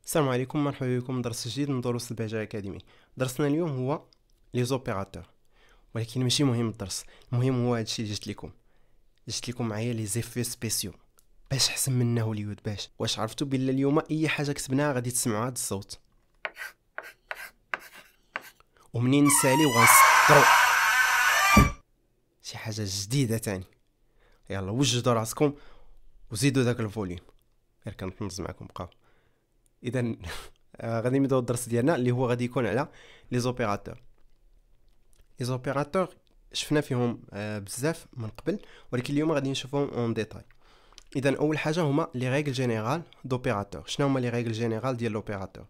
السلام عليكم، مرحبا بكم درس جديد من دروس البهجة أكاديمي. درسنا اليوم هو لي زوبيراتور، ولكن ماشي مهم الدرس. المهم هو هادشي اللي جبت لكم معايا لي زيفي سبيسيو باش احسن من هوليوود. باش واش عرفتوا بلا اليوم اي حاجه كتبناها غادي تسمعوا هاد الصوت، ومنين نسالي وغنسطرو شي حاجه جديده تاني. يلا وجدوا راسكم وزيدوا داك الفوليوم، غير كنتنظم معكم بقاو. اذا غادي نبداو الدرس ديالنا اللي هو غادي يكون على لي زوبيراتور. لي زوبيراتور شفنا فيهم بزاف من قبل، ولكن اليوم غادي نشوفهم اون ديتاي. اذا اول حاجه هما لي ريغل جينيرال دوبيراتور. شنو هما لي ريغل جينيرال ديال لوبيراتور؟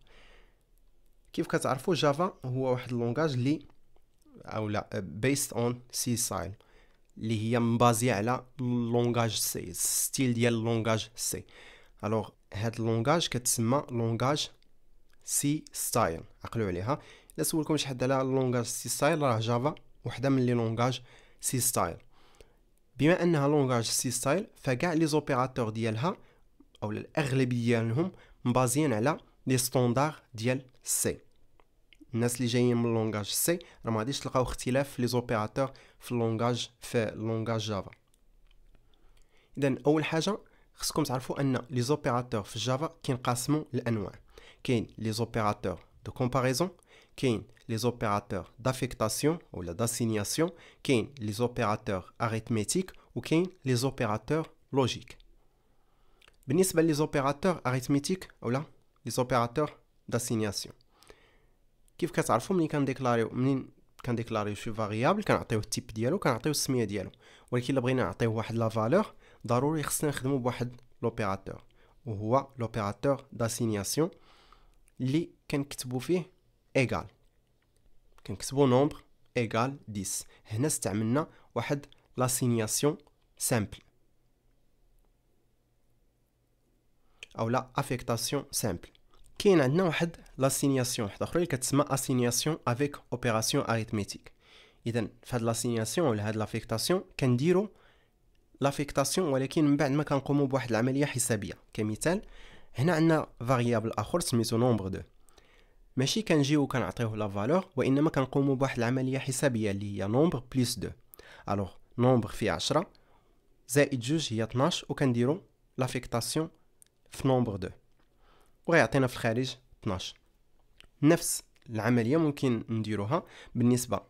كيف كتعرفوا جافا هو واحد اللونغاج اللي او لا بيست اون سي ستايل، اللي هي مبازيه على لونغاج سي، ستيل ديال لونغاج سي. الوغ هاد اللونغاج كتسمى لونغاج سي ستايل، عقلوا عليها. الا سولكم شي حد على لونغاج سي ستايل راه جافا وحده من لي لونغاج سي ستايل. بما انها لونغاج سي ستايل فكاع لي زوبيراتور ديالها او الاغلبيه منهم مبازيين على لي ستوندار ديال سي. الناس اللي جايين من لونغاج سي راه ما غاديش تلقاو اختلاف في لي زوبيراتور في لونغاج جافا. اذا اول حاجه خصكم تعرفوا ان لي زوبيراتور في جافا كينقسموا لانواع. كاين لي زوبيراتور دو كومباريزون، كاين لي زوبيراتور دافيكتاسيون ولا داسينياسيون، كاين لي زوبيراتور اريثميتيك، وكاين لي زوبيراتور لوجيك. بالنسبه لي زوبيراتور اريثميتيك اولا لي زوبيراتور داسينياسيون، كيف كتعرفوا منين كنديكلاريو شي فاريابل كنعطيوه التيب ديالو، كنعطيوه السميه ديالو. ولكن الا بغينا نعطيوه واحد لا فالور ضروري خصنا نخدموا بواحد لوبيراتور، وهو لوبيراتور داسينياسيون اللي كنكتبوا فيه ايغال. كنكتبوا نومبر ايغال 10. هنا استعملنا واحد لاسينياسيون سامبل او لا افيكتاسيون سامبل. كاين عندنا واحد لاسينياسيون واحده اخرى اللي كتسمى اسينياسيون افيك اوبيراسيون اريثميتيك. اذا في هاد لاسينياسيون ولا هاد لافيكتاسيون كنديروا لافيكتاسيون ولكن من بعد ما كنقوموا بواحد العمليه حسابيه. كمثال هنا عندنا فاريابل اخر سميتو نومبر 2، ماشي كنجيو كنعطيوه لا فالور، وانما كنقوموا بواحد العمليه حسابيه اللي هي نومبر بلس 2. الوغ نومبر فيه 10 زائد 2 هي 12، وكنديروا لافيكتاسيون في نومبر 2 وغيعطينا في الخارج 12. نفس العمليه ممكن نديروها بالنسبه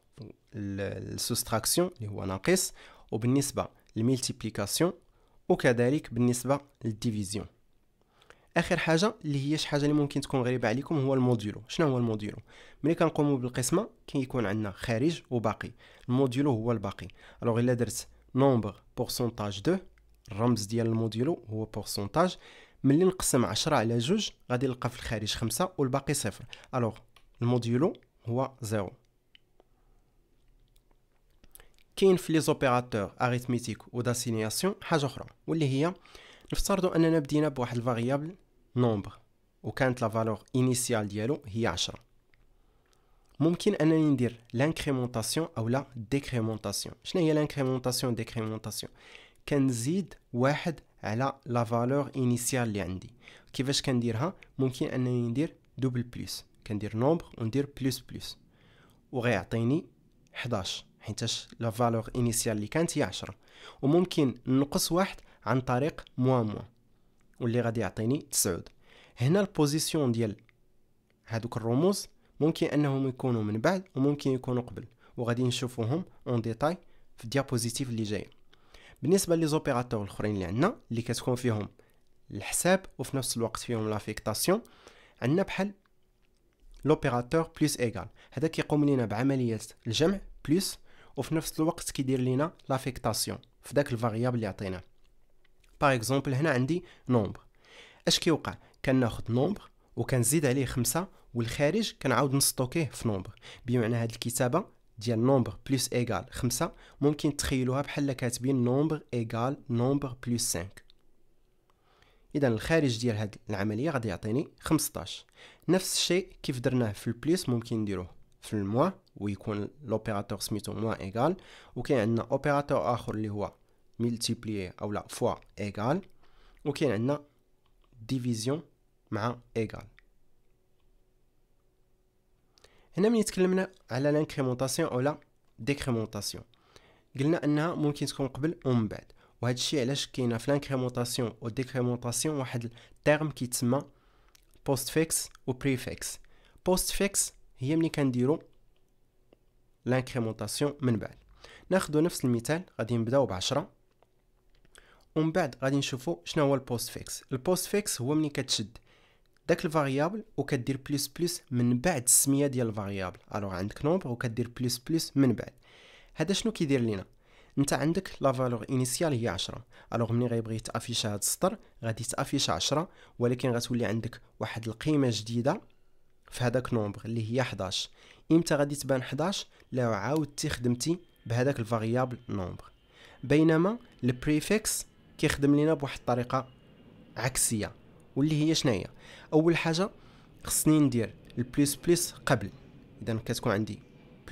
للسوستراكسيون اللي هو ناقص، وبالنسبه للملتيبليكاسيون، وكذلك بالنسبه للديفيزيون. اخر حاجه اللي هي شي حاجه اللي ممكن تكون غريبه عليكم هو الموديولو. شنو هو الموديولو؟ ملي كنقوموا بالقسمه كيكون عندنا خارج وباقي. الموديولو هو الباقي. الوغ الا درت نومبر بورسونتاج 2، الرمز ديال الموديولو هو بورسونتاج. ملي نقسم 10 على 2 غادي نلقى في الخارج 5 والباقي 0. الوغ الموديولو هو 0. كاين في لي زوبيراتور اريثميتيك و داسينياسيون حاجه اخرى، واللي هي نفترضوا اننا بدينا بواحد الفاريابل نومبر وكانت لا فالور انيسيال ديالو هي 10. ممكن انني ندير لانكريمونطاسيون او لا ديكريمونطاسيون. شنو هي لانكريمونطاسيون ديكريمونطاسيون؟ كنزيد واحد على لا فالور انيسيال اللي عندي. كيفاش كنديرها؟ ممكن انني ندير دوبل بلس، كندير نومبر وندير بلس بلس وغيعطيني 11 حيتاش لا فالور انيسيال اللي كانت هي 10. وممكن نقص واحد عن طريق موان واللي غادي يعطيني 9. هنا البوزيسيون ديال هادوك الرموز ممكن انهم يكونوا من بعد وممكن يكونوا قبل، وغادي نشوفوهم اون ديتاي في الديابوزيتيف اللي جايه. بالنسبه لي زوبيراتور الاخرين اللي عندنا اللي كتكون فيهم الحساب وفي نفس الوقت فيهم لافيكتاسيون، عندنا بحال لوبيراتور بلس ايغال. هذا كيقوم لنا بعمليه الجمع بلس وفي نفس الوقت كيدير لنا لافيكتاسيون في داك الفاريابل اللي عطيناه. باغ اكزومبل هنا عندي نومبر. اش كيوقع؟ كناخذ نومبر وكنزيد عليه 5 والخارج كنعاود نستوكيه في نومبر. بمعنى هذه الكتابه ديال نومبر بلس ايغال 5 ممكن تخيلوها بحال كاتبين نومبر ايغال نومبر بلس 5. اذا الخارج ديال هذه العمليه غادي يعطيني 15. نفس الشيء كيف درناه في البلس ممكن نديروه في الموا ويكون لوبيراتور سميتو موا ايغال. وكاين عندنا اوبيراتور اخر اللي هو ملتيبليي او لا فوا ايغال. وكاين عندنا ديفيزيون مع ايغال. هنا ملي تكلمنا على لانكريمونطاسيون او لا ديكريمونطاسيون، قلنا انها ممكن تكون قبل ومن بعد. وهذا الشيء علاش كاينه في لانكريمونطاسيون و ديكريمونطاسيون واحد التيرم كيتسمى بوست فيكس و بريفيكس. بوست فيكس هي ملي كنديرو لانكريمونطاسيون من بعد. ناخذ نفس المثال، غادي نبداو ب10 ومن بعد غادي نشوفوا شنو هو البوست فيكس. البوست فيكس هو ملي كتشد داك الفاريابل وكدير بلس بلس من بعد السميه ديال الفاريابل. الوغ عندك نومبر وكدير بلس بلس من بعد. هذا شنو كيدير لينا؟ انت عندك لا فالور انيسيال هي 10. الوغ ملي غيبغي تافيش هذا السطر غادي تافيش 10، ولكن غتولي عندك واحد القيمه جديده في هذاك نومبر اللي هي 11. امتى غادي تبان 11؟ لو عاودتي خدمتي بهذاك الفاريابل نومبر. بينما البريفيكس كيخدم لينا بواحد الطريقه عكسيه، واللي هي شناهي؟ اول حاجه خصني ندير البلس بلس قبل، اذا كتكون عندي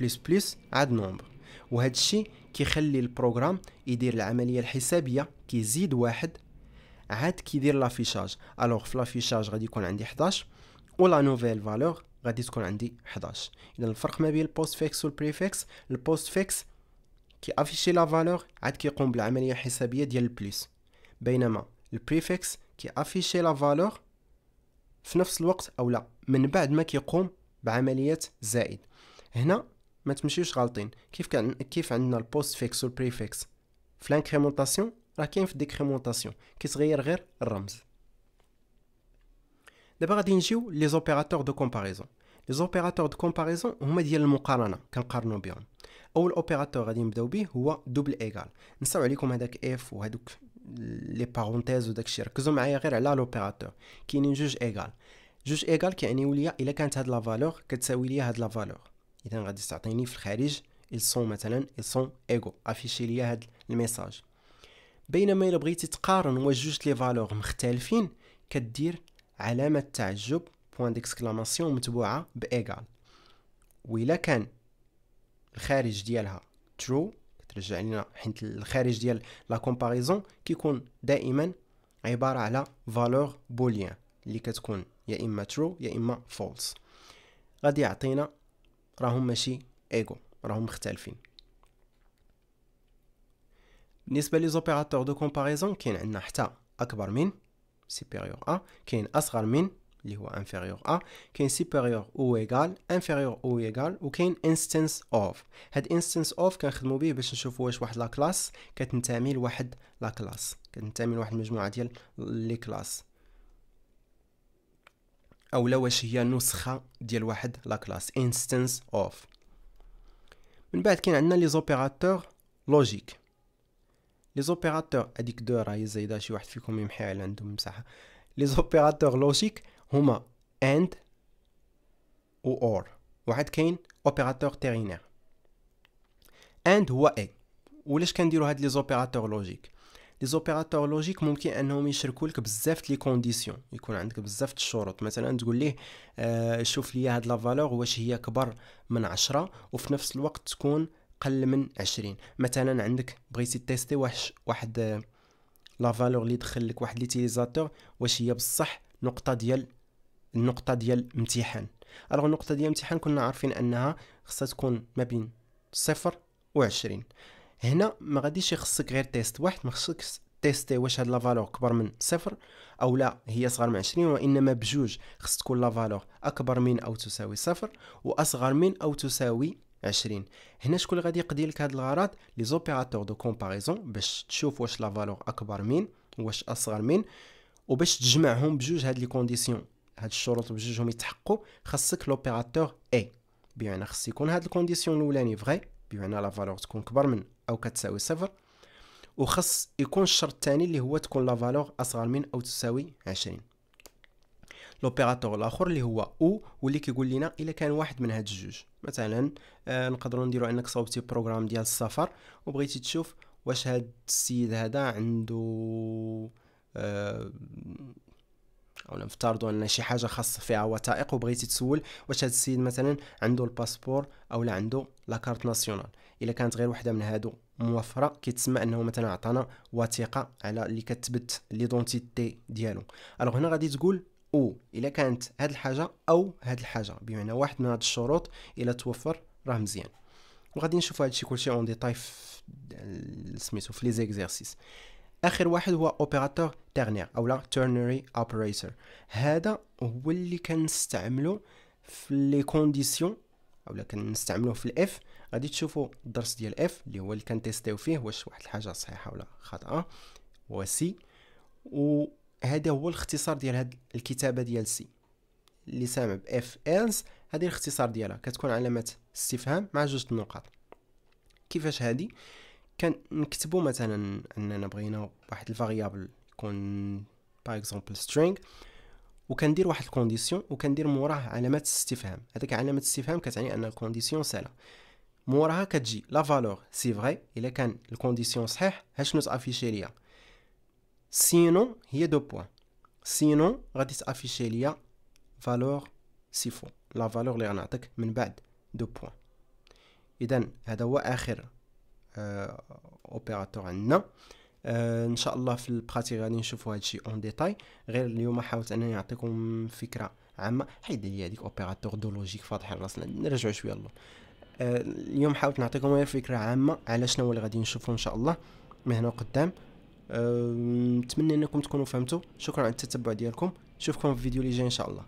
بلس بلس عاد نومبر. وهذا الشيء كيخلي البروغرام يدير العمليه الحسابيه، كيزيد واحد عاد كيدير لافيشاج. الوغ في لافيشاج غادي يكون عندي 11 ولا نوفيل فالور غادي تكون عندي 11. اذا الفرق ما بين البوست فيكس والبريفيكس، البوست فيكس كيافيشي لا فالور عاد كيقوم بالعمليه الحسابيه ديال البلس، بينما البريفيكس كيافيشي لا فالور في نفس الوقت او لا من بعد ما كيقوم بعمليه زائد. هنا ما تمشيوش غالطين، كيف عندنا البوست فيكس والبريفيكس في لانكريمونطاسيون راه كاين في الديكريمونطاسيون، كيتغير غير الرمز. دابا غادي نجيو لي زوبيراتور دو كومباريزون. لي زوبيراتور دو كومباريزون هما ديال المقارنه، كنقارنوا بهم. اول اوبيراتور غادي نبداو به هو دوبل ايغال. نساو عليكم هذاك اف وهذوك لي بارونتيز وداك الشيء، ركزوا معايا غير على لوبيراتور. كاينين جوج ايغال. جوج ايغال كيعنيو ليا الا كانت هاد لا فالور كتساوي ليا هاد لا فالور، اذا غادي تعطيني في الخارج السون مثلا السون ايغو، افيشي ليا هاد الميساج. بينما الا بغيتي تقارن واش جوج لي فالور مختلفين كدير علامه تعجب بوين ديكسكلاماسيون متبوعه بايغال، وإلا كان الخارج ديالها ترو كترجع لنا، حيت الخارج ديال لا كومباريزون كيكون دائما عباره على فالور بوليان اللي كتكون يا اما ترو يا اما فولس. غادي يعطينا راهم ماشي ايغو، راهم مختلفين. بالنسبه لي زوبيراتور دو كومباريزون كاين عندنا حتى اكبر من سوبيريور ا، كاين اصغر من اللي هو انفيريور ا، كاين سوبيريور او ايغال، انفيريور او ايغال، وكاين انستنس اوف. هاد انستنس اوف كنخدموا به باش نشوفوا واش واحد لا كلاس كتنتمي لواحد لا كلاس، كتنتمي لواحد المجموعه ديال لي كلاس، او لا واش هي نسخه ديال واحد لا كلاس. انستنس اوف. من بعد كاين عندنا لي زوبيراتور لوجيك. لي زوبيراتور هذيك دو راهي زايده، شي واحد فيكم يمحي على عندهم مساحه. لي زوبيراتور لوجيك هما اند و اور. واحد كاين اوبيراتور تيرينير. اند هو اي. ولاش كنديروا هاد لي زوبيراتور لوجيك؟ لي زوبيراتور لوجيك ممكن انهم يشركوا لك بزاف لي كونديسيون، يكون عندك بزاف الشروط. مثلا تقول ليه شوف لي هاد لا فالور واش هي كبر من 10 وفي نفس الوقت تكون قل من 20. مثلا عندك بغيتي تيستي واحد لا فالور اللي دخل لك واحد ليتيليزاتور واش هي بصح النقطه ديال امتحان. الوغ النقطه ديال امتحان كنا عارفين انها خصها تكون ما بين 0 و20. هنا ما غاديش يخصك غير تيست واحد، ما خصك تيستي واش هاد لا فالور كبر من 0 او لا هي صغر من 20، وانما بجوج خص تكون لا فالور اكبر من او تساوي 0 واصغر من او تساوي 20. هنا شكون اللي غادي يقضي لك هاد الغرض؟ لي زوبيراتور دو كومباريزون، باش تشوف واش لا فالور اكبر من واش اصغر من، وباش تجمعهم بجوج هاد لي كونديسيون، هاد الشروط بجوجهم يتحققوا، خاصك لوبيراتور اي. بمعنى خص يكون هاد الكونديسيون الاولاني فغي، بمعنى لا فالور تكون كبر من او كتساوي 0، وخص يكون الشرط الثاني اللي هو تكون لا فالور اصغر من او تساوي 20. لوبيراتور الاخر اللي هو او، واللي كيقول لنا الا كان واحد من هاد الجوج. مثلا نقدروا نديروا انك صوبتي بروغرام ديال السفر وبغيتي تشوف واش هاد السيد هذا عنده اولا نفترضوا ان شي حاجه خاصه فيها وثائق، وبغيتي تسول واش هاد السيد مثلا عنده الباسبور او لا عنده لا كارت ناسيونال. الا كانت غير وحده من هادو موفره كيتسمى انه مثلا عطانا وثيقه على اللي كتثبت ليدونتيتي ديالو. الوغ هنا غادي تقول او الا كانت هاد الحاجه او هاد الحاجه، بمعنى واحد من هاد الشروط الا توفر راه مزيان. وغادي نشوفوا هادشي كلشي اون ديتاي سميتو في لي زيكزارسيس. اخر واحد هو اوبيراتور تيرنير اولا تيرنري اوبريتور. هذا هو اللي كنستعملو في لي كونديسيون اولا كنستعملوه في الاف. غادي تشوفوا الدرس ديال اف اللي هو اللي كنتيستيو فيه واش واحد الحاجه صحيحه ولا خاطئه، هو سي. وهذا هو الاختصار ديال هاد الكتابه ديال سي اللي سامع باف ايلز. هذه الاختصار ديالها كتكون علامه استفهام مع جوج النقاط. كيفاش هذه؟ كان نكتبوا مثلا اننا بغينا واحد الفاريابل يكون باغ اكزومبل string، وكندير واحد الكونديسيون وكندير موراه علامه استفهام. هذيك علامه استفهام كتعني ان الكونديسيون سالا. موراها كتجي لا فالور سي فري، الا كان الكونديسيون صحيح ها شنو تافيشي ليا، سينو هي دو بوين، سينو غادي تافيشي ليا فالور سي فو، لا فالور اللي غنعطيك من بعد دو بوين. اذا هذا هو اخر اوبيراتور عندنا. ان شاء الله في البراتيك غادي نشوفوا هادشي اون ديتاي. غير اليوم حاولت انني نعطيكم فكره عامه. حيد لي هذيك اوبيراتور دو لوجيك فاضح راسنا، نرجعوا شويه الله. اليوم حاولت نعطيكم غير فكره عامه على شنو اللي غادي نشوفوا ان شاء الله من هنا قدام. نتمنى انكم تكونوا فهمتوا. شكرا على التتبع ديالكم، نشوفكم في الفيديو اللي جاي ان شاء الله.